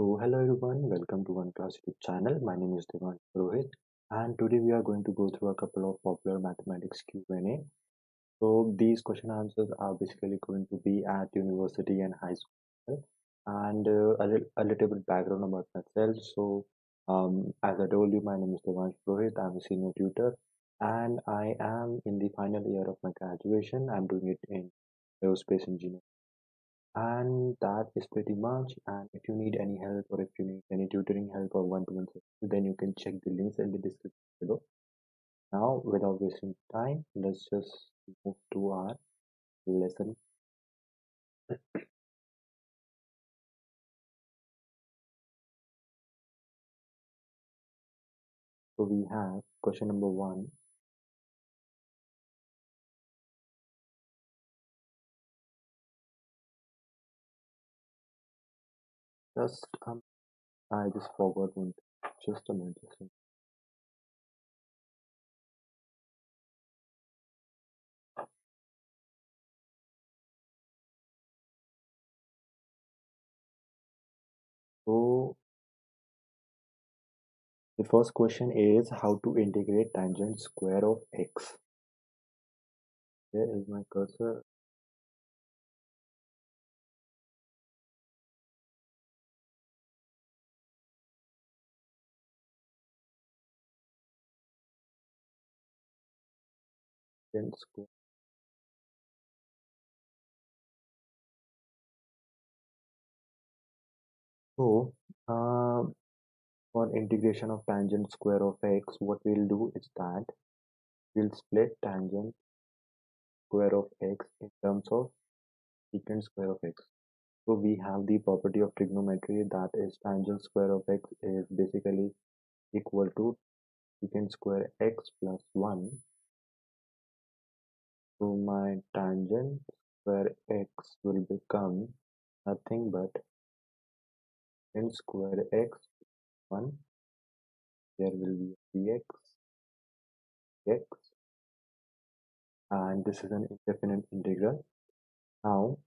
So hello everyone, welcome to OneClass YouTube channel. My name is Devansh, and today we are going to go through a couple of popular mathematics Q&A. So these question answers are basically going to be at university and high school, and a little bit background about myself. So as I told you, my name is Devansh Purohit. I'm a senior tutor, and I am in the final year of my graduation. I'm doing it in aerospace engineering, and that is pretty much. And if you need any help, or if you need any tutoring help or one-to-one session, then you can check the links in the description below. Now without wasting time, let's just move to our lesson. So we have question number one. Just I just forgot one thing. Just a minute, just a minute. So the first question is how to integrate tangent square of x. Here is my cursor. Tangent square. So for integration of tangent square of x, what we'll do is that we'll split tangent square of x in terms of secant square of x. So we have the property of trigonometry, that is tangent square of x is basically equal to secant square x plus 1. So my tangent square x will become nothing but secant square x 1. There will be dx x, and this is an indefinite integral. Now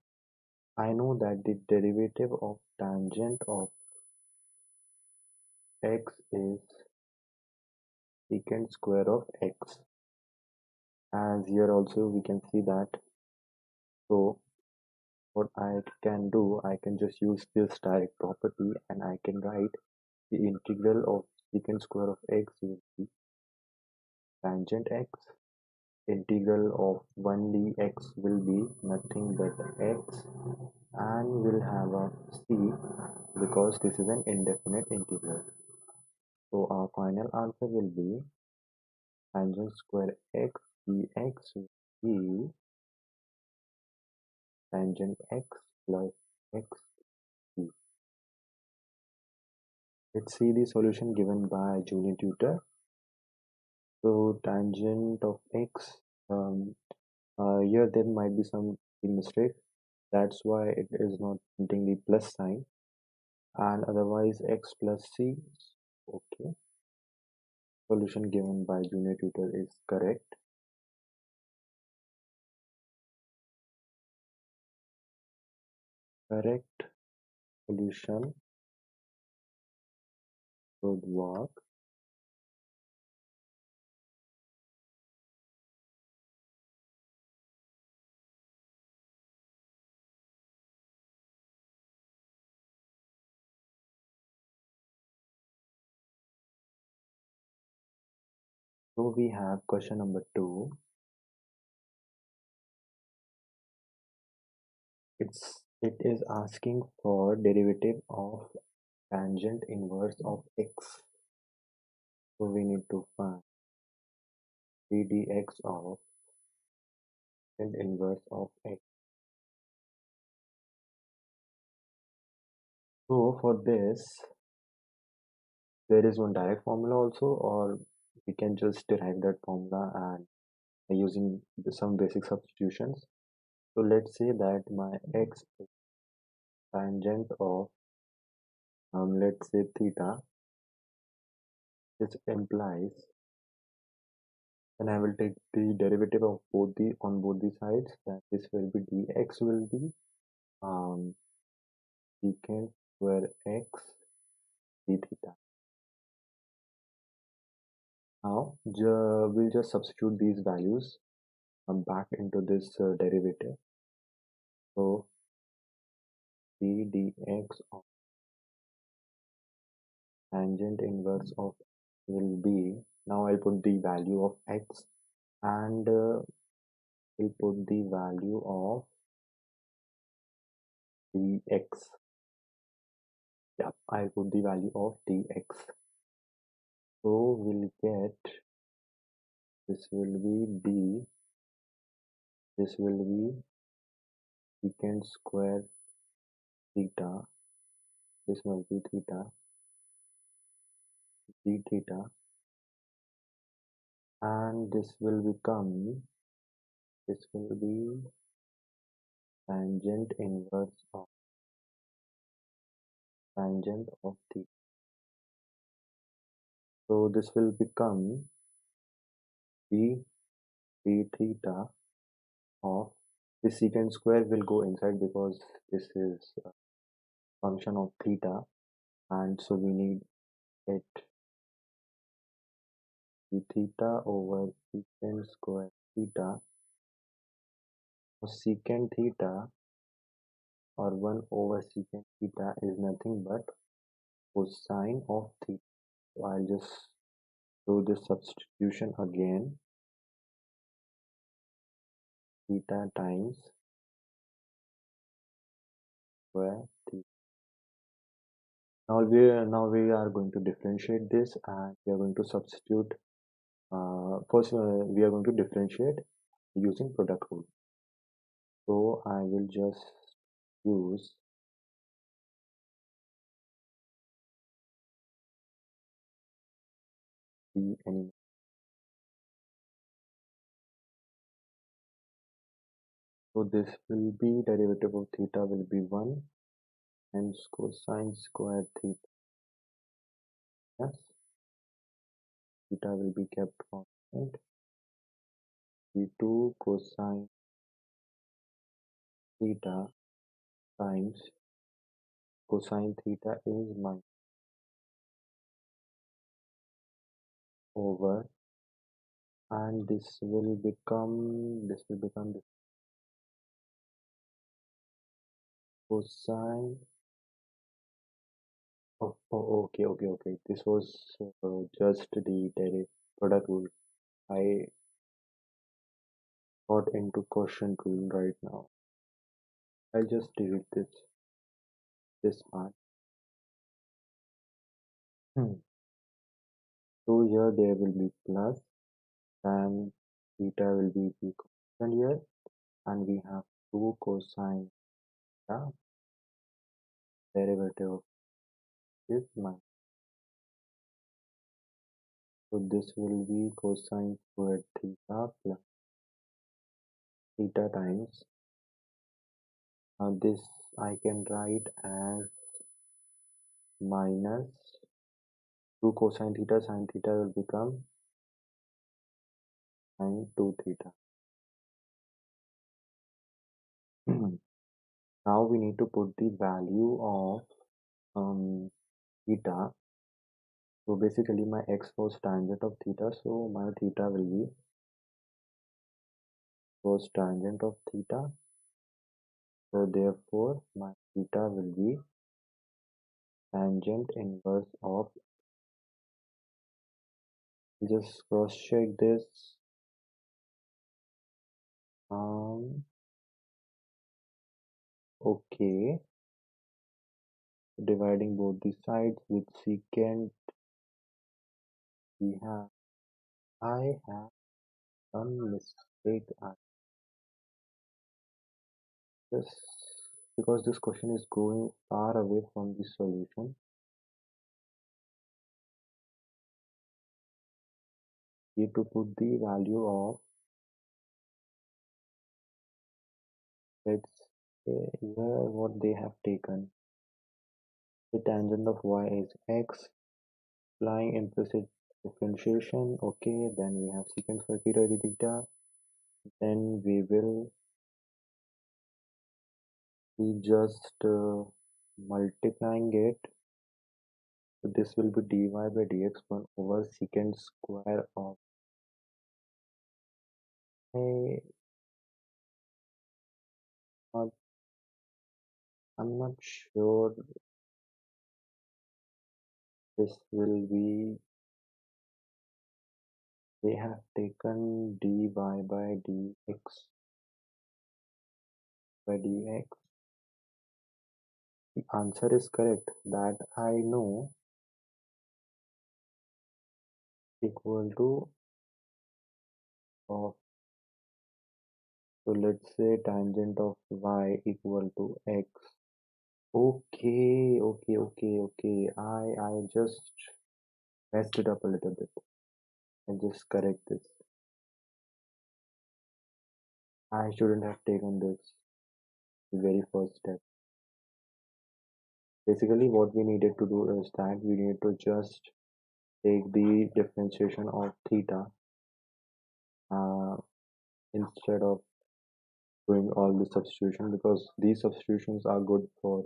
I know that the derivative of tangent of x is secant square of x, as here also we can see that. So what I can do, I can just use this direct property and I can write the integral of secant square of x will be tangent x, integral of 1 dx will be nothing but x, and we'll have a c because this is an indefinite integral. So our final answer will be tangent square x dx will be tangent x plus x. Let's see the solution given by Janine The Tutor. So tangent of x, here there might be some mistake. That's why it is not printing the plus sign, and otherwise x plus c. Okay, solution given by Junior Tutor is correct. Correct solution should work. So we have question number 2. It is asking for derivative of tangent inverse of x. So we need to find d dx of tangent inverse of x. So for this, there is one direct formula also, or we can just derive that formula and using some basic substitutions. So let's say that my x is tangent of let's say theta. This implies, and I will take the derivative of both the on both the sides, that this will be dx will be um, secant square x d theta. Now we'll just substitute these values back into this derivative. So d dx of tangent inverse of will be, now I'll put the value of x and we'll put the value of dx. Yeah, I'll put the value of dx. So we'll get, this will be d, this will be secant square theta, this must be theta, d theta, and this will become, this will be tangent inverse of tangent of theta. So this will become d d theta of, this secant square will go inside because this is a function of theta, and so we need it d theta over secant square theta. So secant theta or 1 over secant theta is nothing but cosine of theta. So I'll just do this substitution again, theta times square theta. Now we are going to differentiate this, and we are going to substitute. First, we are going to differentiate using product rule. So I will just use the animal. So this will be derivative of theta will be 1 and cosine square theta. Yes, theta will be kept constant. V2 cosine theta times cosine theta is minus over, and this will become this cosine. Okay. This was just the product rule. I got into quotient rule right now. I'll just delete this part. So here there will be plus, and theta will be the constant here, and we have 2 cosine theta, derivative of this minus. So this will be cosine squared theta plus theta times. Now this I can write as minus 2 cosine theta, sin theta will become sin 2 theta. Now we need to put the value of theta. So basically my x was tangent of theta, so my theta will be was tangent of theta. So therefore my theta will be tangent inverse of, just cross check this. Okay, dividing both the sides with secant, we have, I have done mistake. I just, because this question is going far away from the solution, need to put the value of, let's say here what they have taken. The tangent of y is x, applying implicit differentiation. Okay, then we have secant square theta d theta. Then we will be just multiplying it So this will be dy by dx 1 over secant square of a. Not, I'm not sure this will be. They have taken dy by dx by dx. The answer is correct that I know equal to of. So let's say tangent of y equal to x. Okay, okay, okay, okay. I just messed it up a little bit. I just correct this. I shouldn't have taken this the very first step. Basically, what we needed to do is that we need to just take the differentiation of theta uh, instead of doing all the substitution, because these substitutions are good for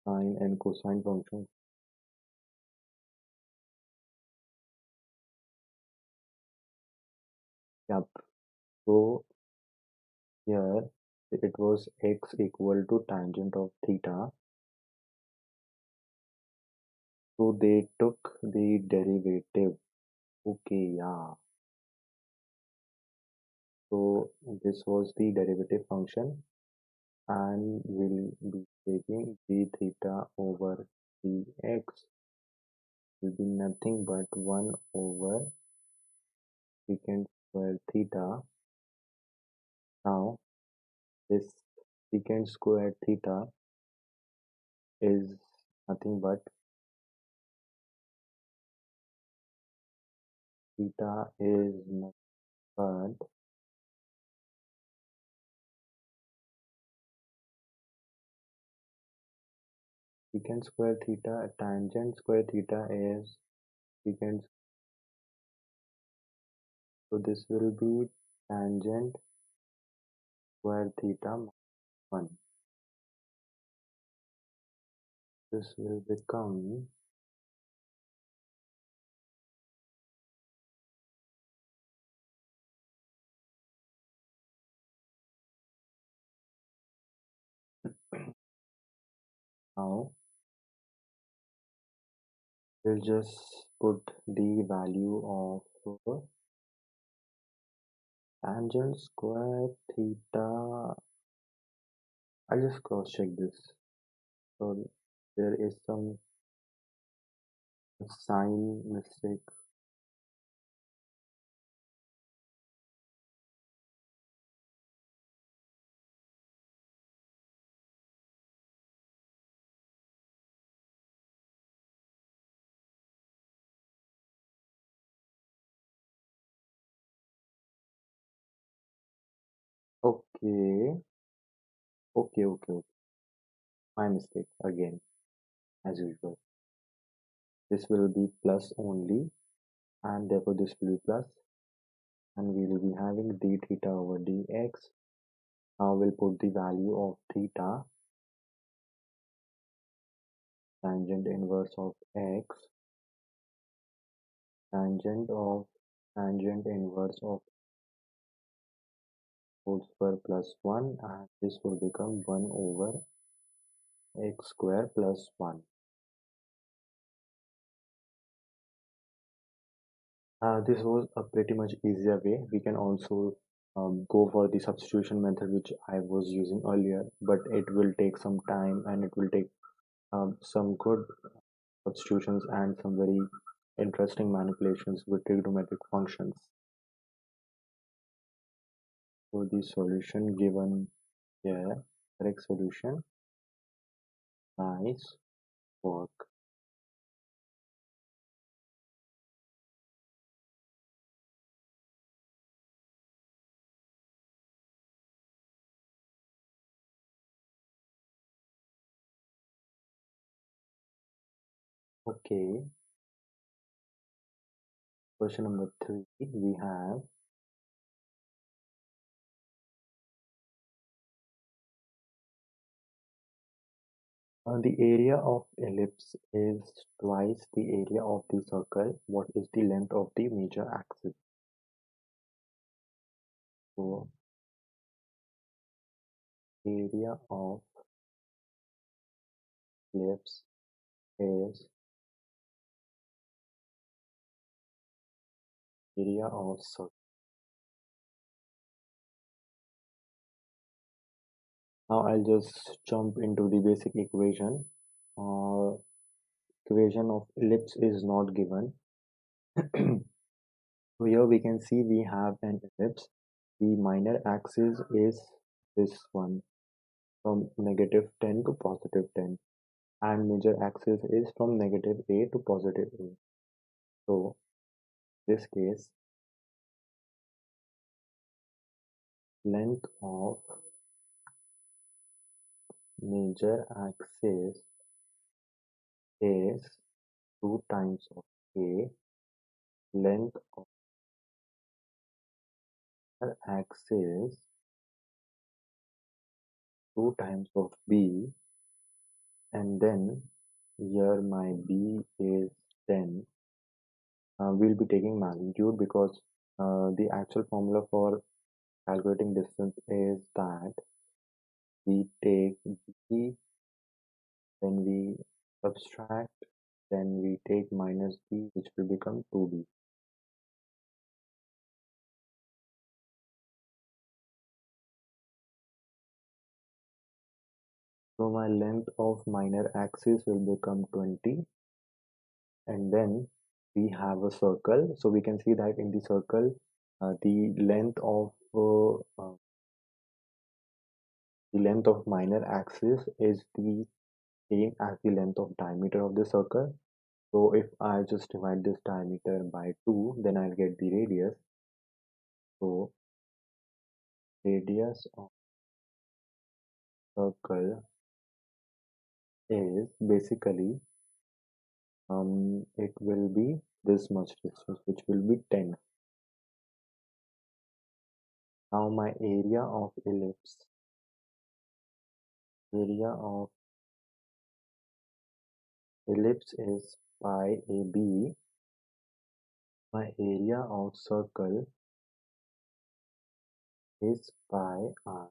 sine and cosine functions. Yep. So here it was x equal to tangent of theta. So they took the derivative. Okay, yeah. So this was the derivative function, and we'll be taking d theta over dx will be nothing but 1 over secant square theta. Now this secant square theta is nothing but theta is nothing but secant square theta, tangent square theta is secant. So this will be tangent square theta 1. This will become now. We'll just put the value of tangent square theta. I'll just cross check this. So there is some sign mistake. Okay, okay, okay, okay. My mistake again, as usual. This will be plus only, and therefore this will be plus, and we will be having d theta over dx. Now we'll put the value of theta, tangent inverse of x, tangent inverse of whole square plus 1, and this will become 1 over x square plus 1. This was a pretty much easier way. We can also go for the substitution method which I was using earlier, but it will take some time and it will take some good substitutions and some very interesting manipulations with trigonometric functions. So the solution given here, correct solution, nice work. Okay, question number 3, we have The area of ellipse is twice the area of the circle. What is the length of the major axis? So area of ellipse is area of circle. Now I'll just jump into the basic equation. Uh, Equation of ellipse is not given. So here we can see we have an ellipse. The minor axis is this one, from -10 to +10, and major axis is from -a to +a. So this case, length of major axis is 2 times of a, length of minor axis 2 times of b, and then here my b is 10. We'll be taking magnitude because the actual formula for calculating distance is that we take b, then we subtract, then we take minus b, which will become 2b. So my length of minor axis will become 20, and then we have a circle. So we can see that in the circle, the length of minor axis is the same as the length of diameter of the circle. So if I just divide this diameter by 2, then I'll get the radius. So radius of circle is basically it will be this much distance, which will be 10. Now my area of ellipse is pi AB. My area of circle is pi r,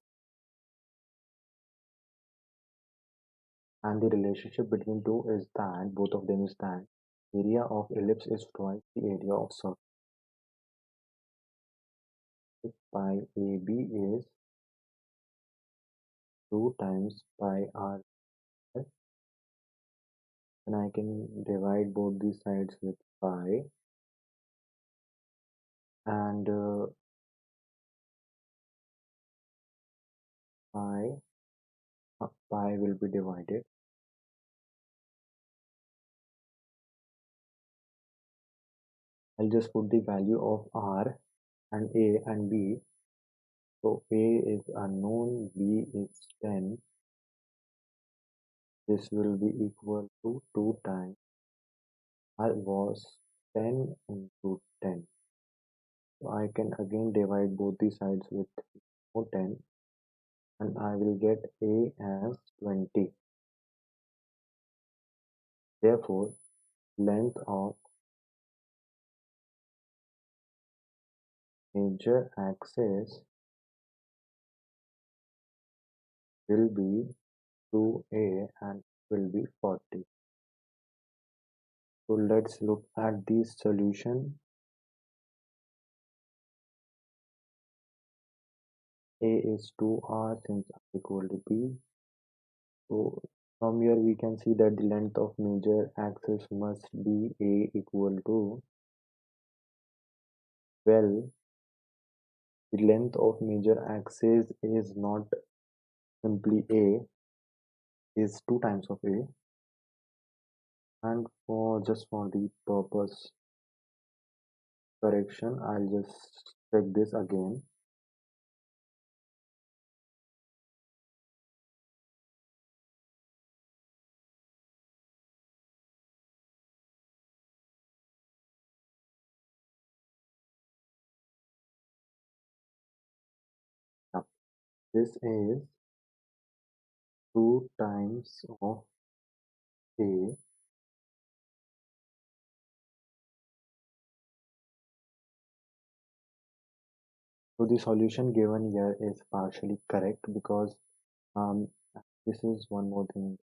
and the relationship between two is that both of them is that area of ellipse is twice the area of circle. If pi AB is 2 times pi r, then I can divide both these sides with pi, and pi pi will be divided. I'll just put the value of r and a and b. So a is unknown, b is 10. This will be equal to 2 times r was 10 into 10. So I can again divide both the sides with 10, and I will get a as 20. Therefore, length of major axis will be 2a and will be 40. So let's look at the solution. A is 2r since r equal to b. So from here we can see that the length of major axis must be a equal to, well, the length of major axis is not simply a, is 2 times of a, and for just for the purpose correction, I'll just check this again. Now, this is 2 times of A. So the solution given here is partially correct because um, this is one more thing.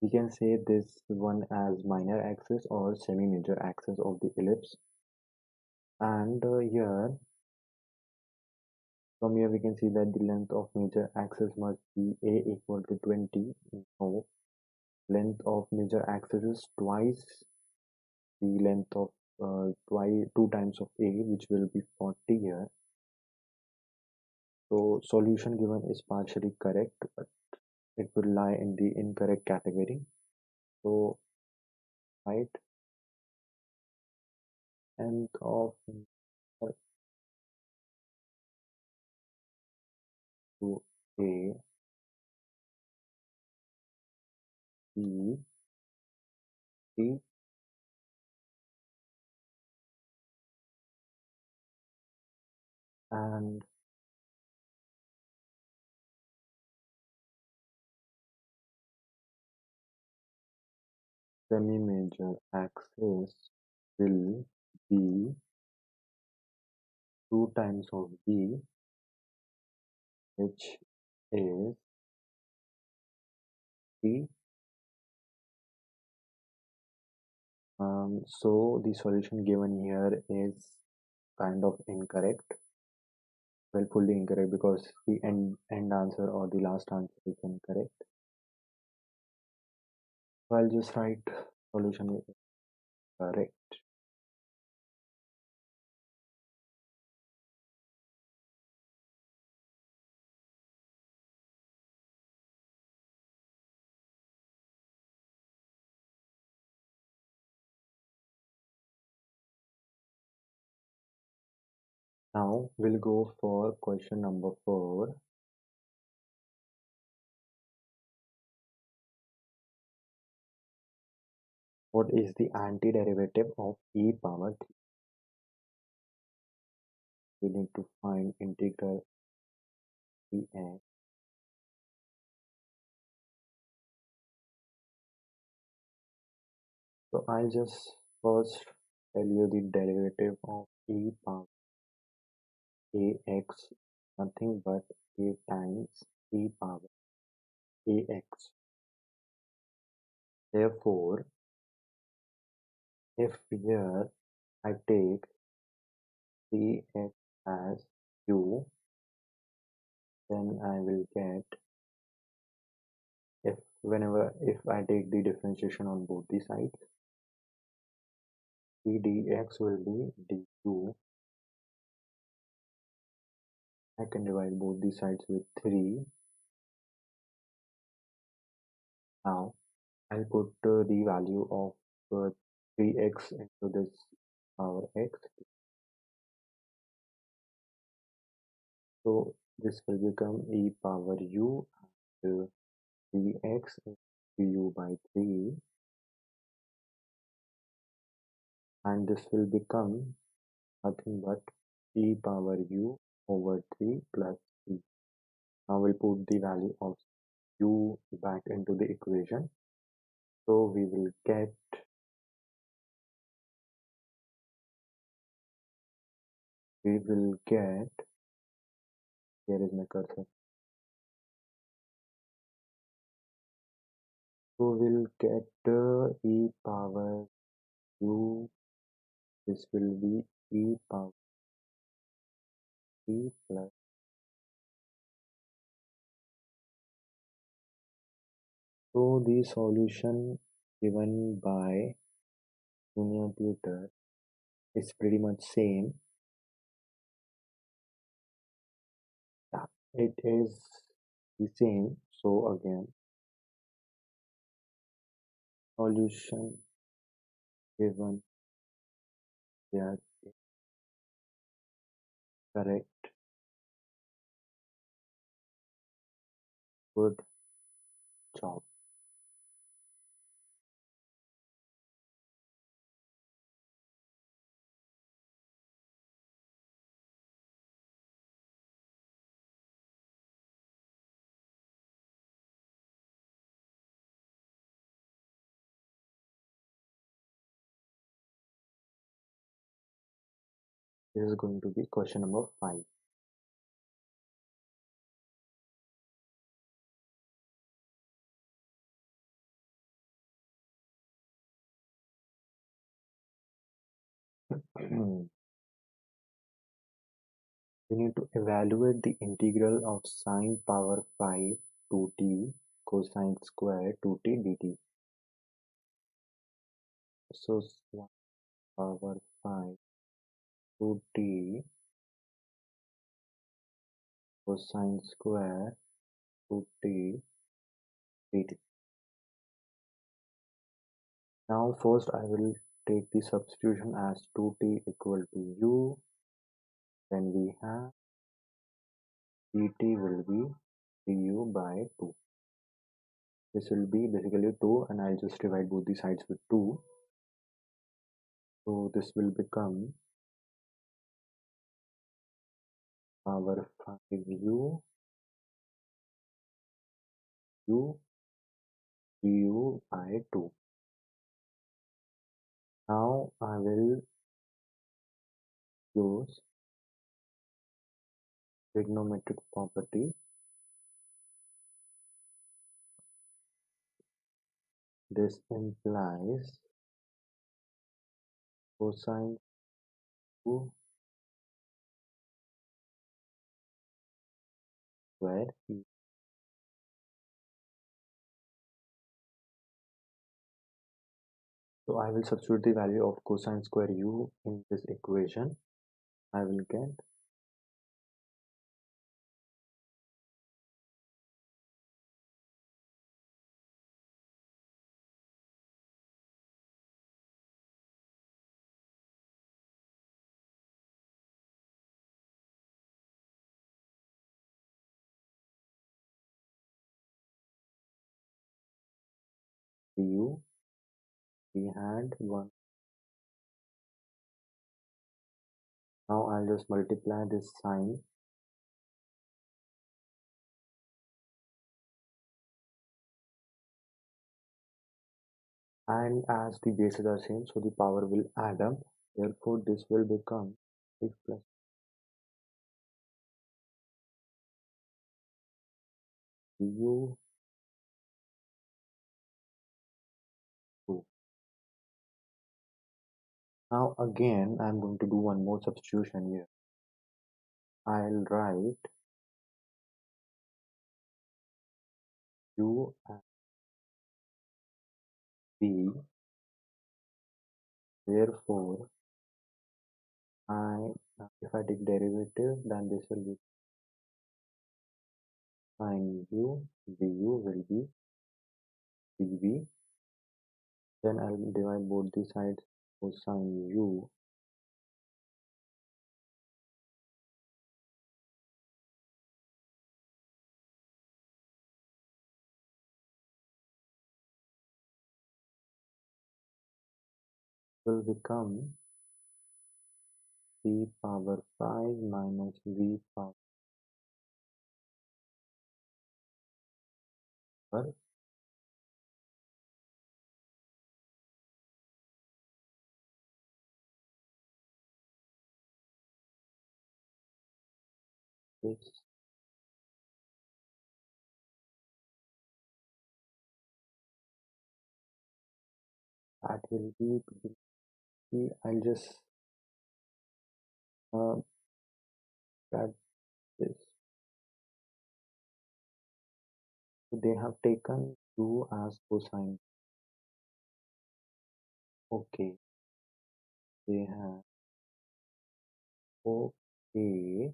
We can say this one as minor axis or semi-major axis of the ellipse. And here, from here we can see that the length of major axis must be A equal to 20. No, length of major axis is twice the length of two times of A, which will be 40 here. So solution given is partially correct, but it will lie in the incorrect category. So right, length of to A, B, C, and semi-major axis will be 2 times of B, which is C. So the solution given here is kind of incorrect. Well, fully incorrect because the end answer or the last answer is incorrect. So I'll just write solution is correct. Now we'll go for question number 4. What is the antiderivative of e power 3? We need to find integral dx. So I'll just first tell you the derivative of e power ax, nothing but a times e power ax. Therefore, if here I take dx as u, then I will get, if I take the differentiation on both the sides, d dx will be du. I can divide both the sides with 3. Now I'll put the value of 3x into this power x. So this will become e power u, and 3x is du by 3, and this will become nothing but e power u over 3 plus 3. Now we'll put the value of u back into the equation. So we will get here is my cursor. So we'll get e power u. This will be e power 3 plus. So the solution given by Janine The Tutor is pretty much same. Yeah, it is the same. So again, solution given here is correct. Good job. This is going to be question number 5. We need to evaluate the integral of sine power 5 2t cosine square 2t dt. So sine power 5 2t cosine square 2t dt. Now first I will take the substitution as 2t equal to u. Then we have dt will be du by 2. This will be basically 2 and I'll just divide both the sides with 2. So this will become power 5u u du by 2. Now I will use trigonometric property. This implies cosine 2 square e. So I will substitute the value of cosine square u in this equation. I will get du. We had 1. Now I'll just multiply this sign and as the bases are same, so the power will add up. Therefore this will become 6 plus du 2. Now again I'm going to do one more substitution here. I'll write u and v. Therefore if I take derivative, then this will be sine u, du will be dv. Then I'll divide both the sides. So sine u will become v power 5 minus v power. This that will be I'll just uh, add this. So they have taken 2 as cosine. Okay, they have okay.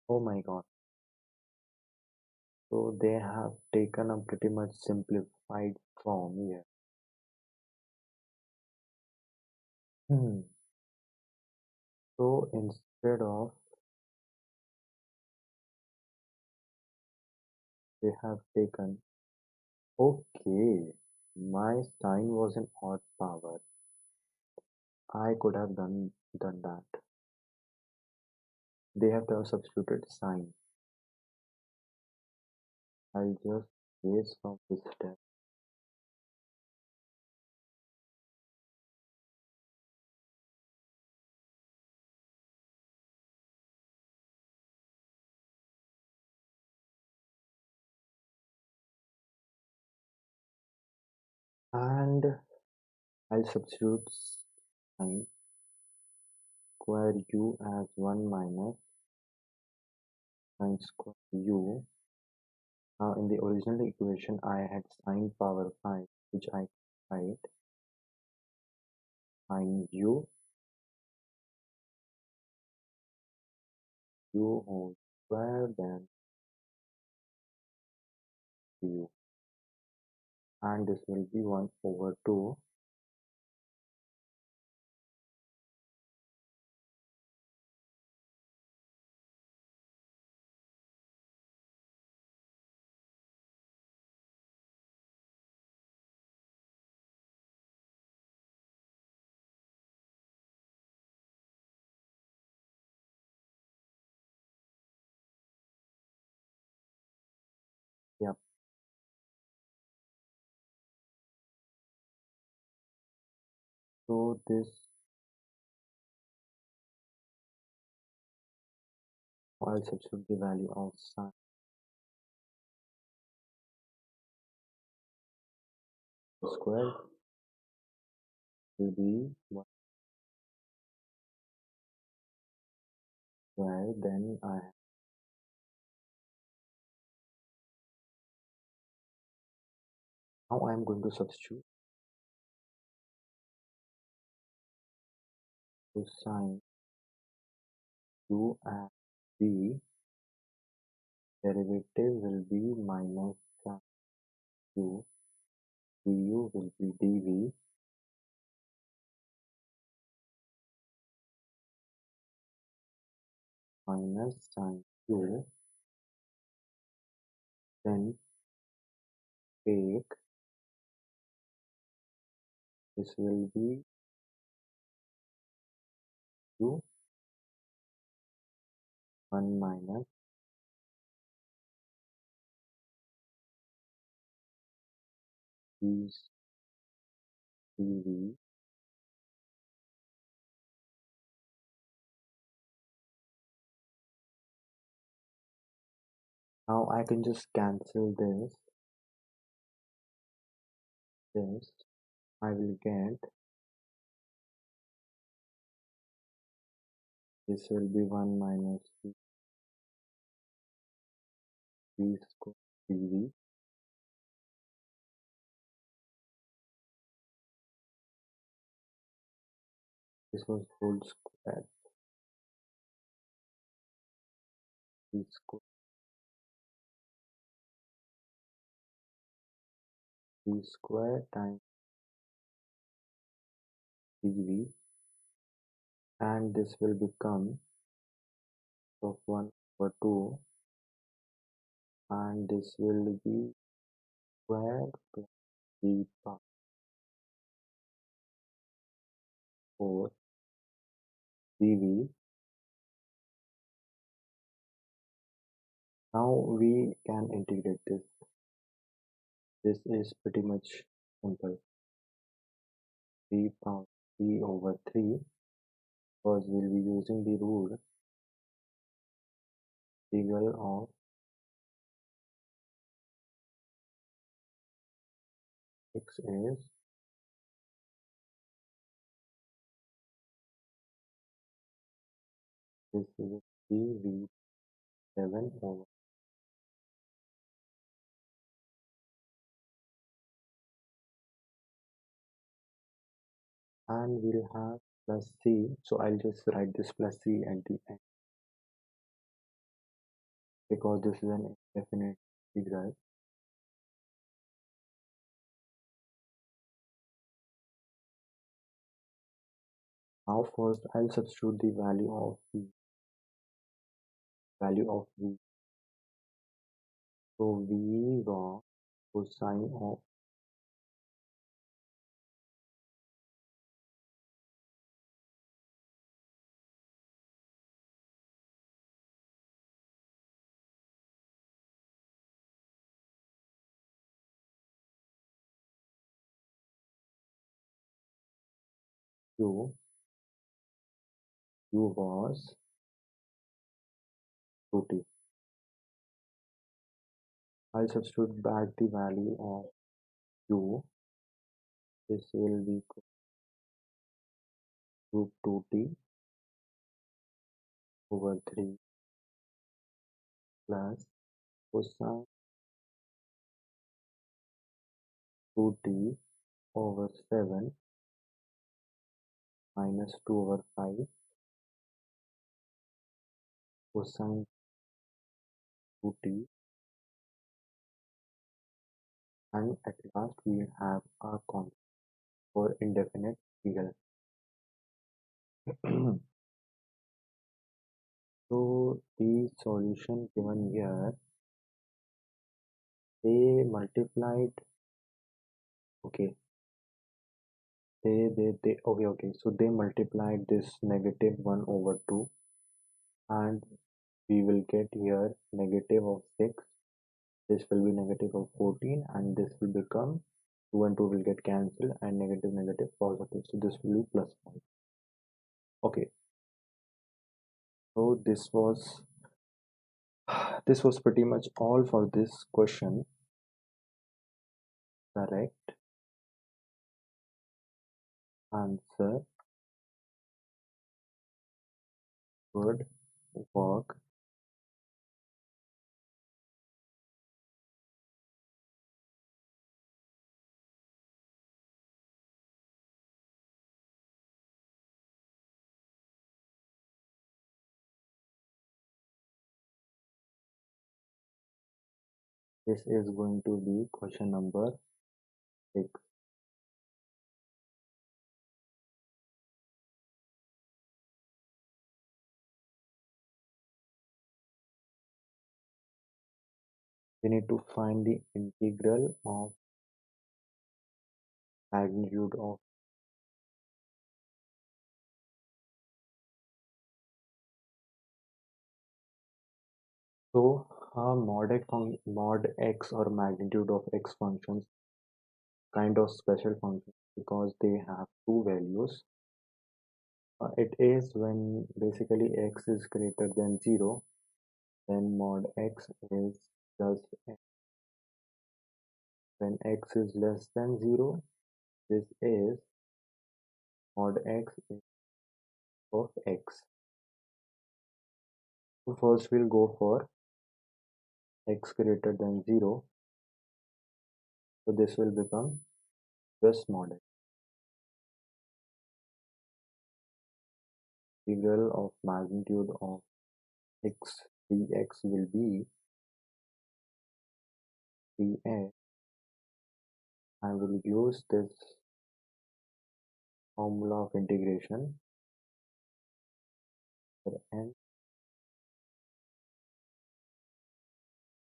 Oh my god. So they have taken a pretty much simplified form here. So instead of they have taken okay, my sign was an odd power. I could have done that. They have substituted sign. I'll just case from this step. And I'll substitute sine square u as 1 minus sine square u. Now in the original equation I had sine power 5, which I write sine u whole square then u, and this will be 1 over 2. Yep. So this, I'll substitute the value of sine square will be 1 square, then now I am going to substitute sine u and v. Derivative will be minus sine u, du will be dv, minus sine u, then take, this will be u 1 minus v dv. Now I can just cancel this, I will get, this will be 1 minus v square dv. This was whole square v square times dv, and this will become of 1 over 2, and this will be square plus v power 4 dv. Now we can integrate this. This is pretty much simple. V power 3 over 3, because we'll be using the rule integral of x is this will be v7 over, and we'll have plus c, so I'll just write this plus c at the end because this is an indefinite integral. Now first I'll substitute the value of v. So v was cosine of q q was 2t. I'll substitute back the value of q. This will be root 2t over 3 plus cosine 2t over 7 minus 2 over 5 cosine 2t, and at last we have our constant for indefinite real. So the solution given here, they multiplied, okay, okay, so they multiplied this negative 1 over 2, and we will get here negative of 6. This will be negative of 14, and this will become 2 and 2 will get cancelled, and negative negative positive, so this will be plus 5. Okay, so this was pretty much all for this question. Correct answer, good work. This is going to be question number 6. We need to find the integral of magnitude of, so mod x or magnitude of x functions kind of special functions because they have two values. It is when basically x is greater than 0, then mod x is just x. When x is less than 0, this is mod x is of x. So first we'll go for x greater than 0, so this will become just mod x. Integral of magnitude of x dx will be dx. I will use this formula of integration for n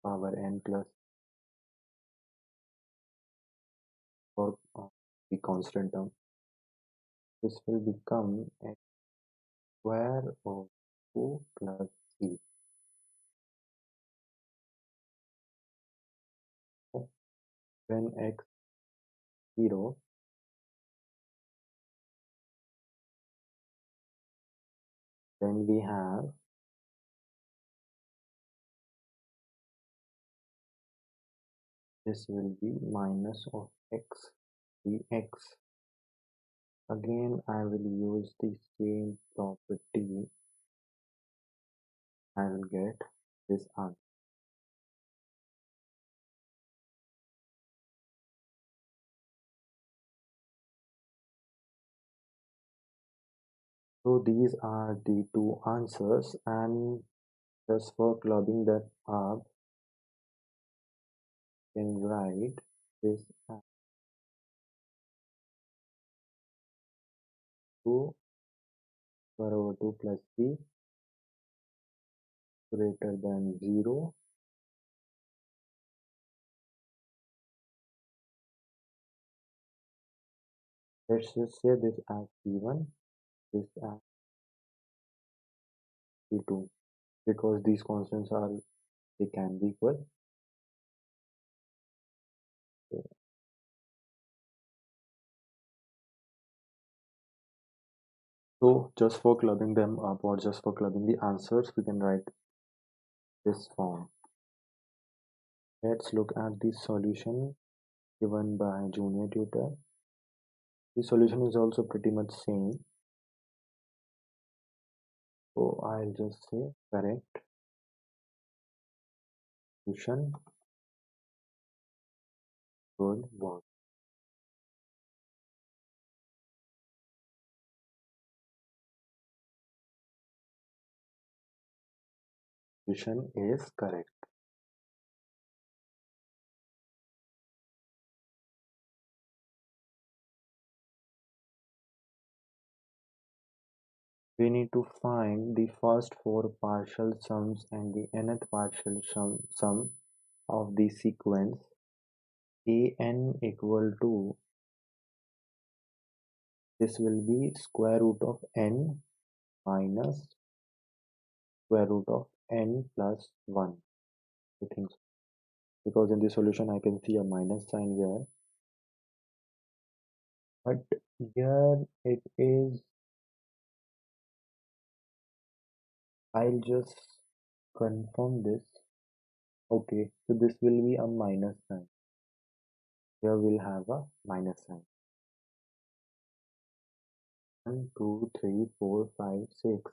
power n plus for the constant term. This will become x square of 2 plus 3. When x 0, then we have this will be minus of x dx. Again I will use the same property. I will get this answer. So these are the two answers, and just for clubbing that up, you can write this as 2 square over 2 plus 3 greater than 0. Let's just say this as C1, this as C2, because these constants are, they can be equal. So just for clubbing them up or just for clubbing the answers, we can write this form. Let's look at the solution given by Junior Tutor. The solution is also pretty much same. So I'll just say correct solution. Good work. Solution is correct. We need to find the first four partial sums and the nth partial sum of the sequence an equal to, this will be square root of n minus square root of n plus 1. I think so. Because in the solution I can see a minus sign here, but here it is, I'll just confirm this. Okay, so this will be a minus sign. Here we'll have a minus sign. 1, 2, 3, 4, 5, 6.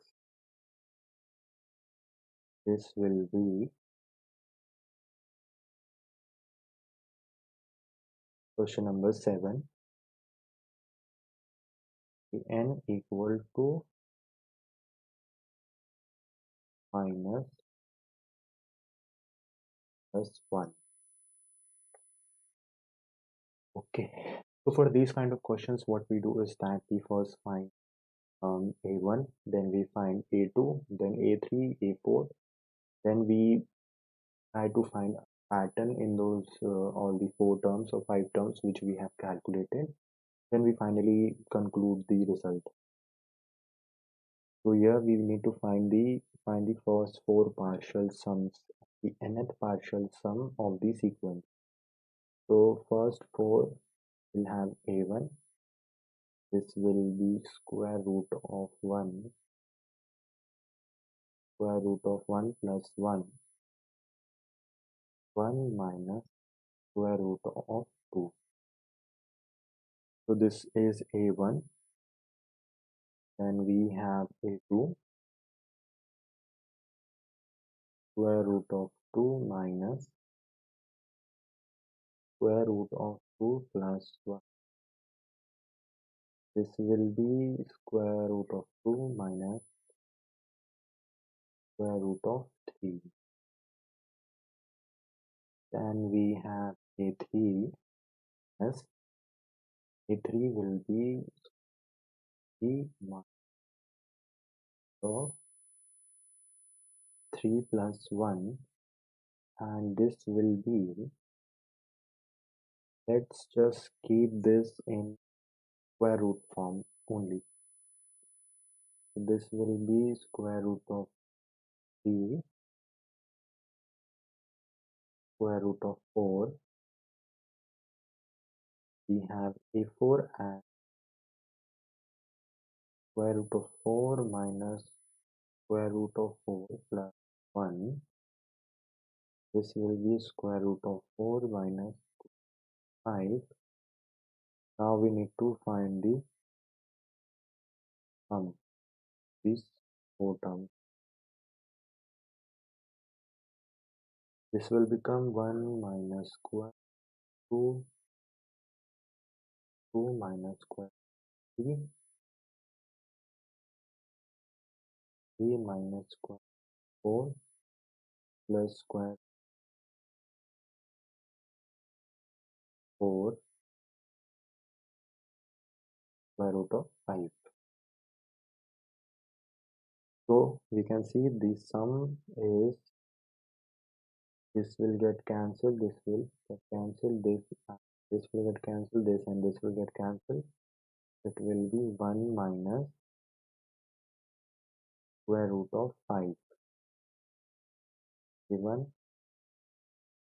This will be question number 7. N equal to minus plus 1. Okay. So for these kind of questions, what we do is that we first find A1, then we find A2, then A3, A4. Then we try to find a pattern in those all the 4 terms or 5 terms which we have calculated. Then we finally conclude the result. So here we need to find the first 4 partial sums, the nth partial sum of the sequence. So first 4 will have A1. This will be square root of 1, square root of 1 plus 1, 1 minus square root of 2. So this is A1. Then we have A2, square root of 2 minus square root of 2 plus 1. This will be square root of 2 minus square root of 3. Then we have A3, yes, A3 will be 3 minus of 3 plus 1, and this will be, let's just keep this in square root form only. So this will be square root of 3, square root of 4. We have A4 and square root of 4 minus square root of 4 plus 1. This will be square root of 4 minus 5. Now we need to find the sum, these 4 terms. This will become 1 minus square 2, 2 minus square 3, 3 minus square 4 plus square 4 square root of 5. So we can see the sum is, this will get cancelled, this will get cancelled, this will get cancelled, this and this will get cancelled. It will be 1 minus square root of 5. Given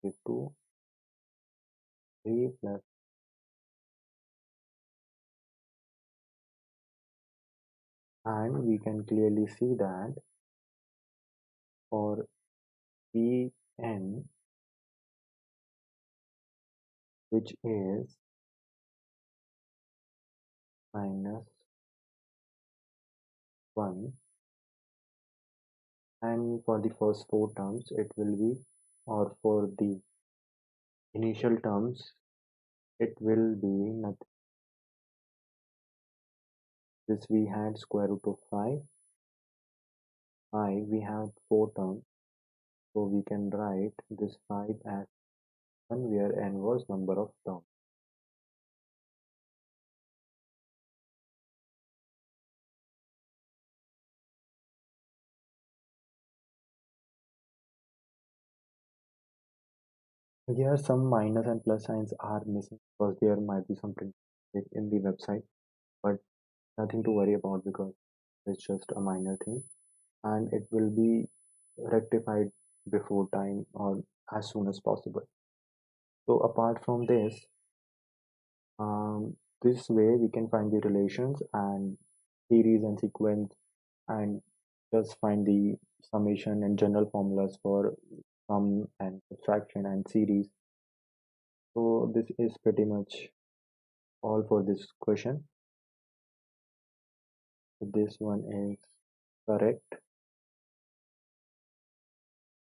A2, 3 plus . and we can clearly see that for Pn, which is minus 1, and for the first four terms it will be, or for the initial terms it will be nothing. This we had square root of 5, we have four terms, so we can write this 5 as 1 where n was number of terms. Here some minus and plus signs are missing because there might be some print in the website, but nothing to worry about because it's just a minor thing and it will be rectified before time or as soon as possible. So apart from this, this way we can find the relations and series and sequence and just find the summation and general formulas for sum and subtraction and series. So this is pretty much all for this question. This one is correct.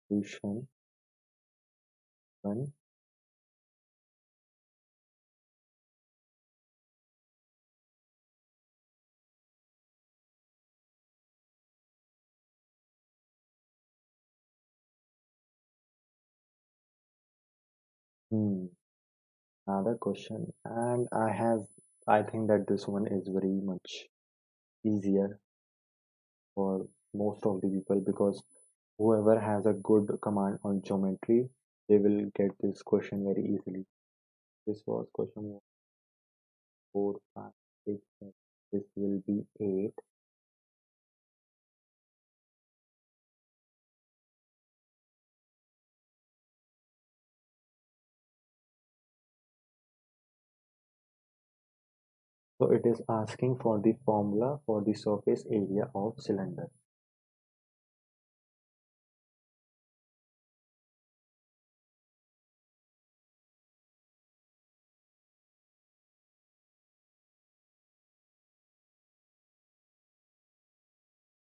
Solution 1. Another question, and I think that this one is very much easier for most of the people because whoever has a good command on geometry, they will get this question very easily. This was question 4, 5, 6, 7. This will be 8. So it is asking for the formula for the surface area of cylinder.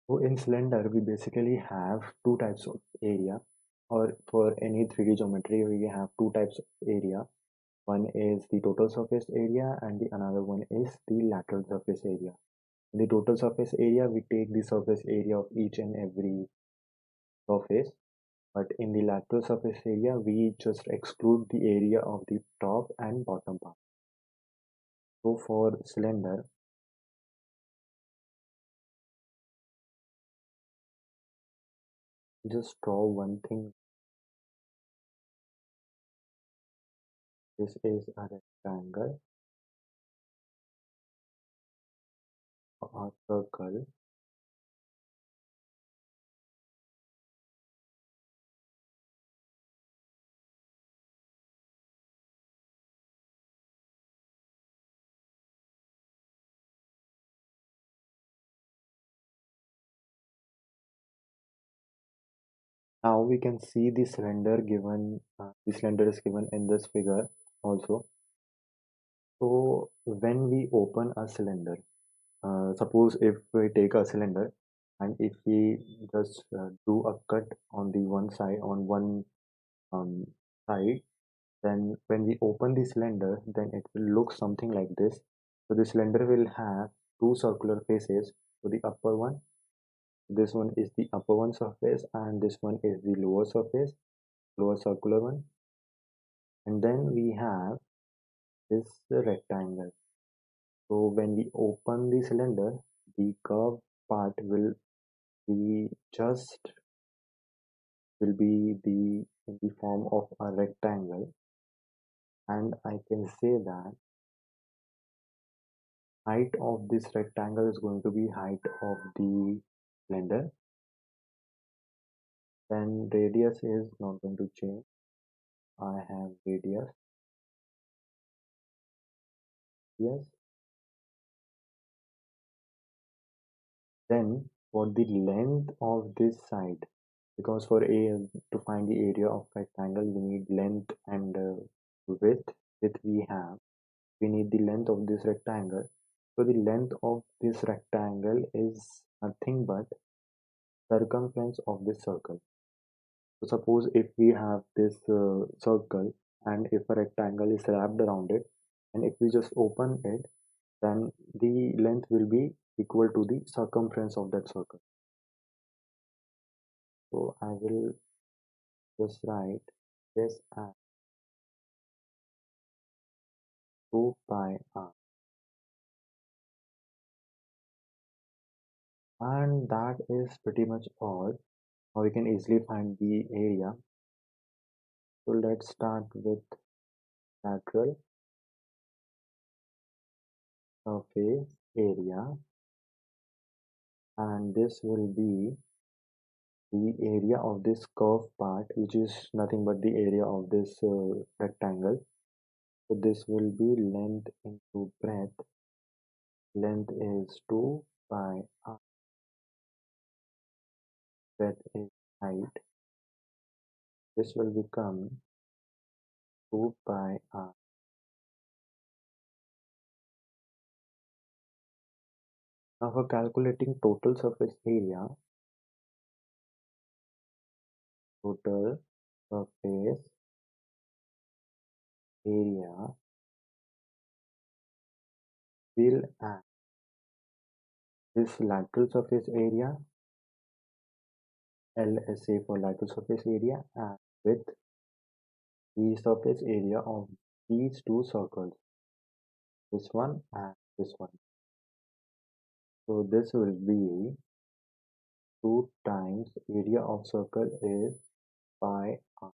So in cylinder, we basically have two types of area, or for any 3D geometry, we have two types of area. One is the total surface area, and the another one is the lateral surface area. In the total surface area, we take the surface area of each and every surface, but in the lateral surface area, we just exclude the area of the top and bottom part. So for cylinder, just draw one thing. This is a rectangle, a circle. Now we can see the cylinder given, the cylinder is given in this figure also. So when we open a cylinder, suppose if we take a cylinder and if we just do a cut on the one side, on one um, side, then when we open the cylinder, then it will look something like this. So the cylinder will have two circular faces. So the upper one, this one is the upper one surface, and this one is the lower surface, lower circular one. And then we have this rectangle. So when we open the cylinder, the curved part be just will be in the form of a rectangle, and I can say that height of this rectangle is going to be height of the cylinder. Then radius is not going to change. I have radius, yes, Then for the length of this side, because for a to find the area of rectangle we need length and width. Width we need the length of this rectangle. So the length of this rectangle is nothing but circumference of this circle. So suppose if we have this circle and if a rectangle is wrapped around it, and if we just open it, then the length will be equal to the circumference of that circle. So I will just write this as 2 pi r, and that is pretty much all. Now we can easily find the area. So let's start with lateral surface area, and this will be the area of this curved part, which is nothing but the area of this rectangle. So this will be length into breadth. Length is 2 pi r, breadth is height. This will become 2 pi r. Now for calculating total surface area will add this lateral surface area, LSA for lateral surface area, and with the surface area of these two circles, this one and this one. So this will be 2 times area of circle is pi r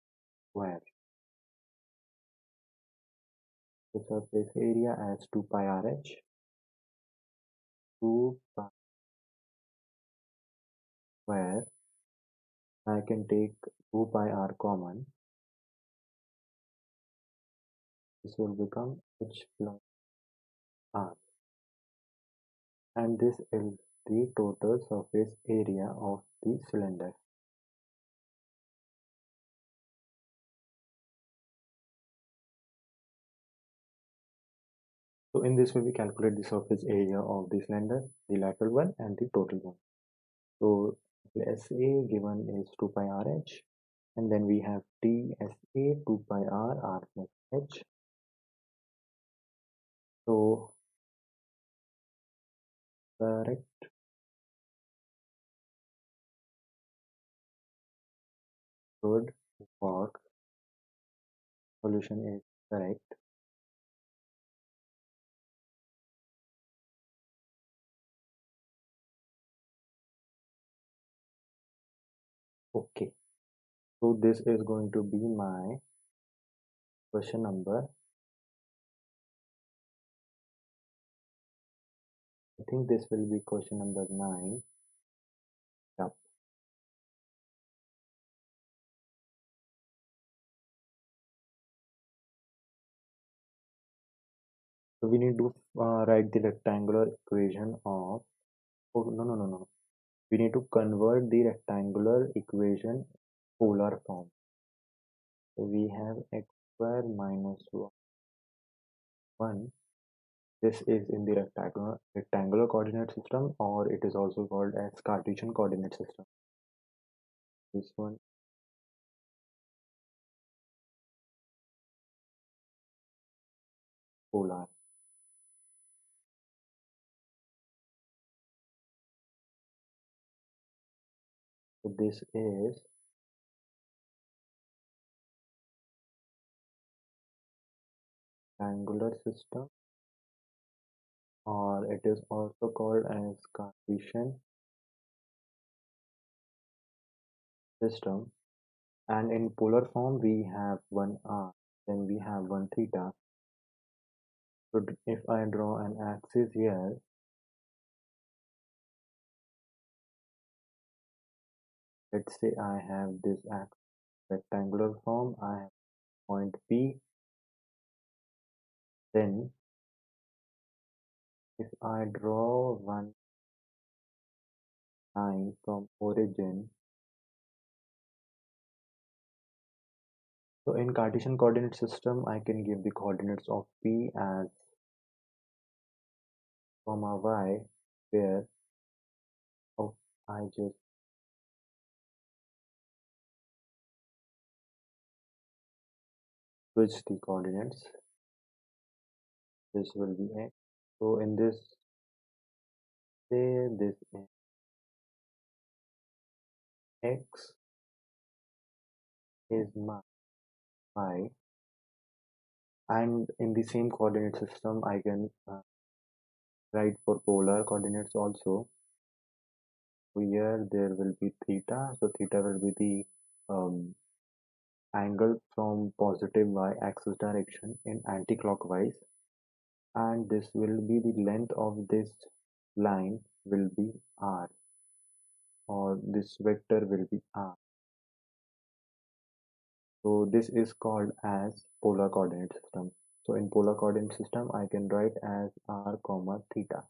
square. The surface area as 2 pi rh, 2 pi square. I can take 2 pi r common. This will become h plus r, and this is the total surface area of the cylinder. So in this way we calculate the surface area of the cylinder, the lateral one and the total one. So SA given is 2 pi rh, and then we have TSA 2 pi r plus h. So correct good work. Solution is correct. Okay. So this is going to be my question number. I think this will be question number 9. Yep. So we need to write the rectangular equation of, oh, no. We need to convert the rectangular equation polar form. So we have x square minus 1. This is in the rectangular coordinate system, or it is also called as Cartesian coordinate system. This one polar. So this is rectangular system, or it is also called as Cartesian system. And in polar form we have one r, then we have one theta. So if I draw an axis here, let's say I have this rectangular form, I have point P. Then if I draw one line from origin. So in Cartesian coordinate system, I can give the coordinates of P as comma y, where of I just switch the coordinates. This will be x. So in this, say this is x is my y, and in the same coordinate system, I can write for polar coordinates also. So here there will be theta. So theta will be the angle from positive y-axis direction in anti-clockwise, and this will be the length of this line will be r, or this vector will be r. So this is called as polar coordinate system. So in polar coordinate system, I can write as r comma theta.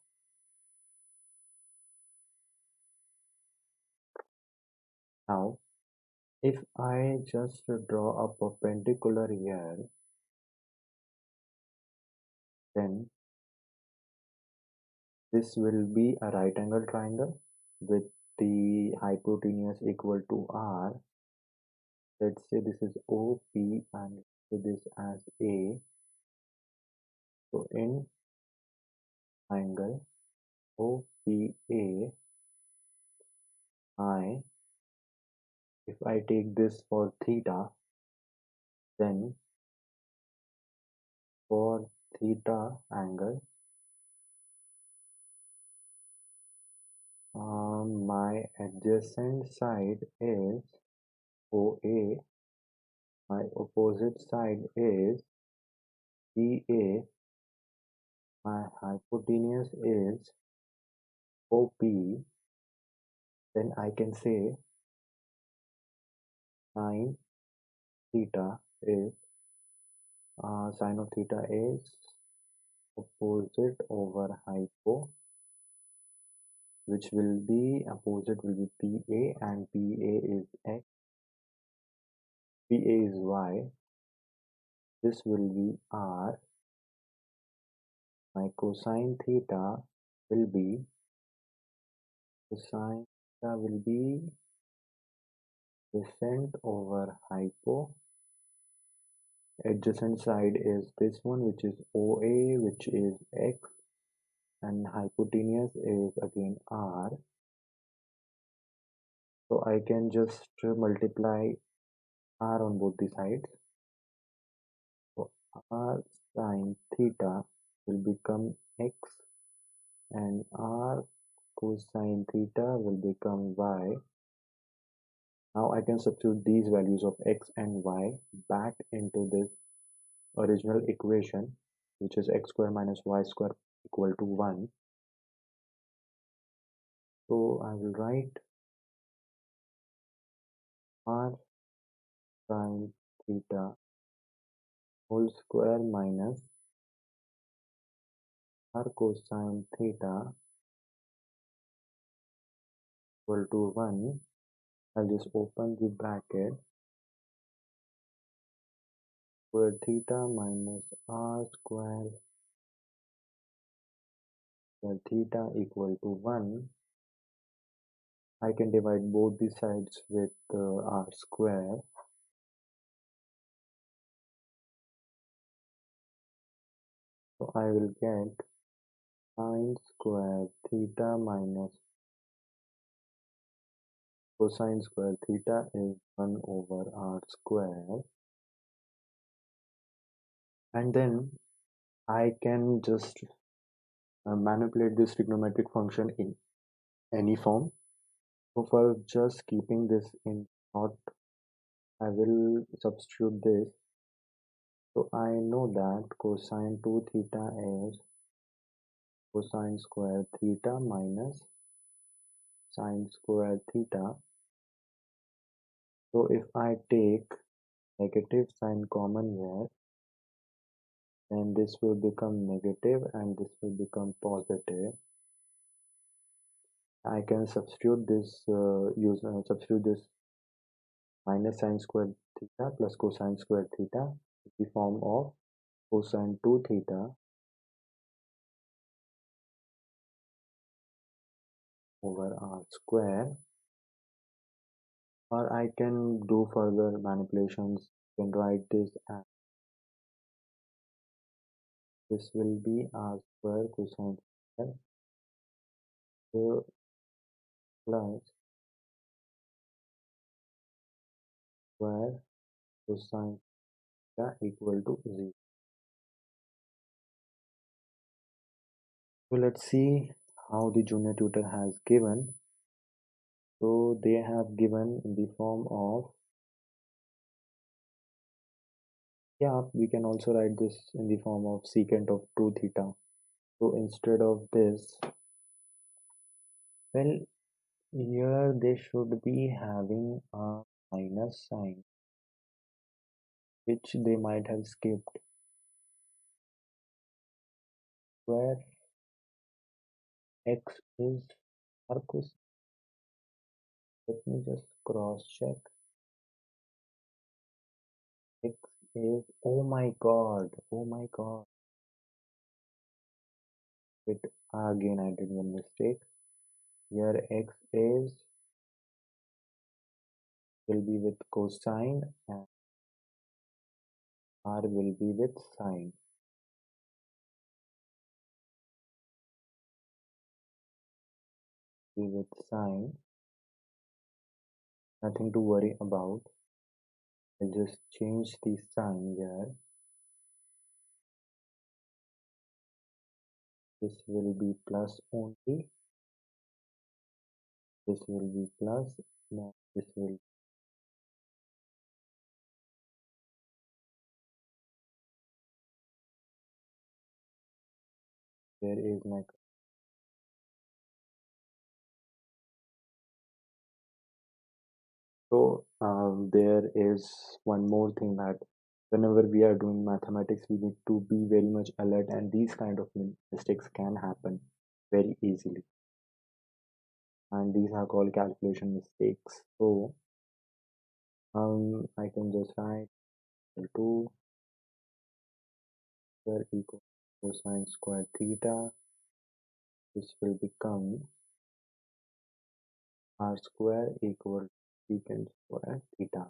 Now if I just draw a perpendicular here, then this will be a right angle triangle with the hypotenuse equal to r. Let's say this is OP and say this as A. So in angle OPA, if I take this for theta, then for theta angle, my adjacent side is OA, my opposite side is PA, my hypotenuse is OP, then I can say sine theta is sine of theta is opposite over hypo, which will be opposite will be PA, and PA is X, PA is Y, this will be R. My cosine theta will be descent over hypo. Adjacent side is this one, which is OA, which is X, and hypotenuse is again R. So I can just multiply R on both the sides. So R sine theta will become X, and R cosine theta will become Y. Now I can substitute these values of X and Y back into this original equation, which is x square minus y square equal to 1. So I will write r sine theta whole square minus r cosine theta equal to 1. I'll just open the bracket where theta minus r square where theta equal to 1. I can divide both the sides with r square. So I will get sine square theta minus cosine square theta is 1 over r square, and then I can just manipulate this trigonometric function in any form. So for just keeping this in thought, I will substitute this. So I know that cosine 2 theta is cosine square theta minus sine square theta. So if I take negative sign common here, then this will become negative and this will become positive. I can substitute this substitute this minus sine squared theta plus cosine squared theta in the form of cosine 2 theta over r square, or I can do further manipulations. I can write this as this will be r square cosine square plus square cosine theta equal to 0. So let's see how the junior tutor has given. So they have given in the form of, yeah, we can also write this in the form of secant of 2 theta. So instead of this, well, here they should be having a minus sign, which they might have skipped, where x is Arcus. Let me just cross check. X is, oh my god, it again I did one mistake. Here x is will be with cosine and r will be with sine. Be with sine, nothing to worry about. I'll just change the sign here. This will be plus only. This will be plus. Now this will. There is my. So there is one more thing that whenever we are doing mathematics, we need to be very much alert, and these kind of mistakes can happen very easily. And these are called calculation mistakes. So I can just write 2 square equal cosine square theta. This will become r square equal secant square theta.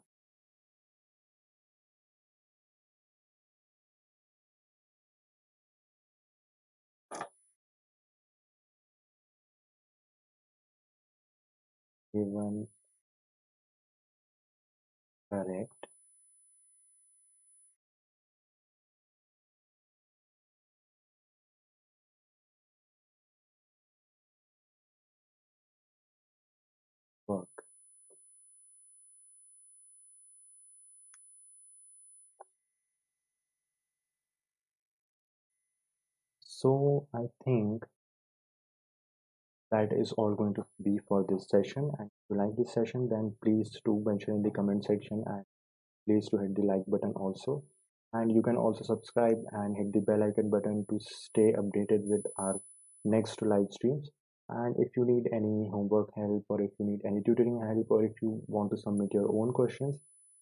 Given correct. Work. So I think that is all going to be for this session. And if you like this session, then please do mention in the comment section, and please to hit the like button also. And you can also subscribe and hit the bell icon button to stay updated with our next live streams. And if you need any homework help, or if you need any tutoring help, or if you want to submit your own questions,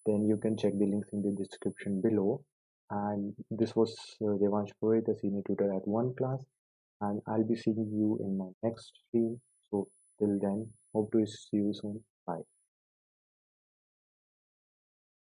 then you can check the links in the description below. And this was Devansh, the senior tutor at OneClass, and I'll be seeing you in my next stream. So till then, hope to see you soon.